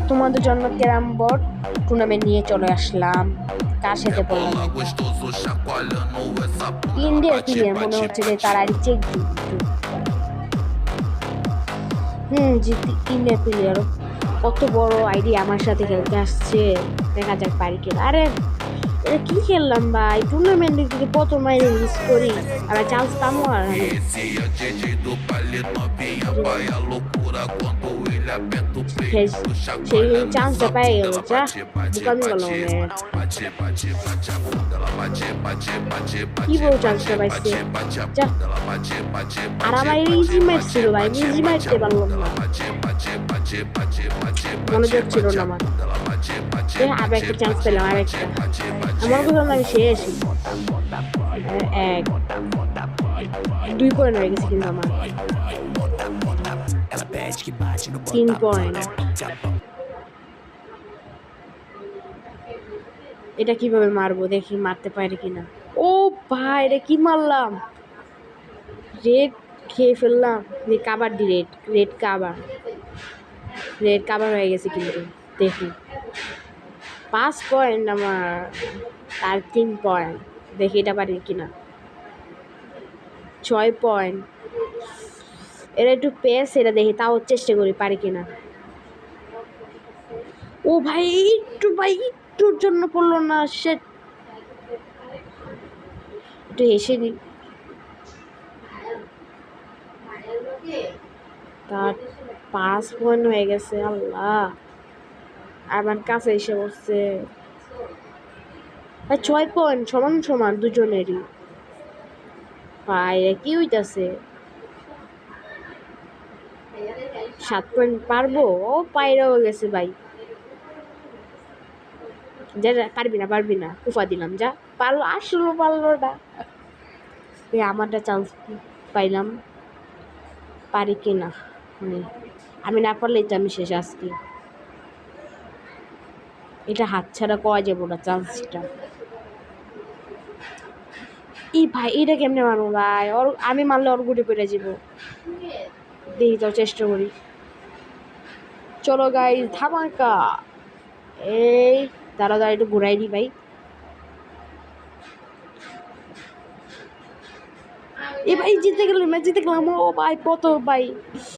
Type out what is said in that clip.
তোমাদের জন্য carrom board tournament নিয়ে চলে আসলাম। কার সাথে বললাম ইন্ডিয়ার প্লেয়ার মনে হচ্ছে যে তার আইডি চেক দিই একটু। জিতি ইন্ডিয়ার প্লেয়ার কত বড় আইডি আমার সাথে খেলতে আসছে, দেখা যাক পারি কিনা। আরে এটা কি খেললাম ভাই, টুর্নামেন্টের দিকে কত মাইনে মিস করি, আবার চান্স পাবো আর আমি সেই চান্সটা পেয়ে গেল, যা বোকামি গেল কি বড় চান্সটা পাইছে, যা। আর আমার ইজি ম্যাচ ছিল ভাই, আমি ইজি মারতে পারলাম না, মনোযোগ ছিল না আমার। আবার একটা চান্স পেলাম, আর একটা আমার কথা আমি শেষ। এক 2 পয়েন্ট হয়ে গেছে কিন্তু আমার 3 পয়েন্ট। এটা কিভাবে মারবো দেখি, মারতে পারি কিনা। ও ভাই এটা কি মারলাম, রেড খেয়ে ফেললাম। কাবার দি রেড, রেড কাবার হয়ে গেছে কিন্তু। দেখি 5 পয়েন্ট আমার, আর 3 পয়েন্ট। দেখি এটা পারি কিনা। 6 পয়েন্ট। এটা একটু পেস, এটা দেখি তাও চেষ্টা করি পারি কিনা। ও ভাই একটুর জন্য পড়লো না, সে একটু হেসে নি। তার 5 পয়েন্ট হয়ে গেছে, আল্লাহ আমার কাছে এসে বসছে। 6 পয়েন্ট সমান সমান দুজনেরই। ভাই কি হইতাছে, 7 পয়েন্ট পারবো? ও পাইরাও গেছে ভাই। যা পারবি না কুফা দিলাম, যা পারলো, আসলো পারলো না। আমারটা চান্স পাইলাম, পারি কি না। আমি না পারলেই তো আমি শেষ আজকে। এটা হাতছাড়া করা যাবো না চান্সটা। ভাই এটা কেমনে মারবো ভাই, আমি মারলে ওর গুটি পেরে যাবো। দেখি তো চেষ্টা করি। চলো গাইস ধামাকা। এই দাঁড়া একটু ঘুরাই দি ভাই। ভাই জিতে গেলাম, ম্যাচ জিতে গেলাম। ও ভাই কত ভাই,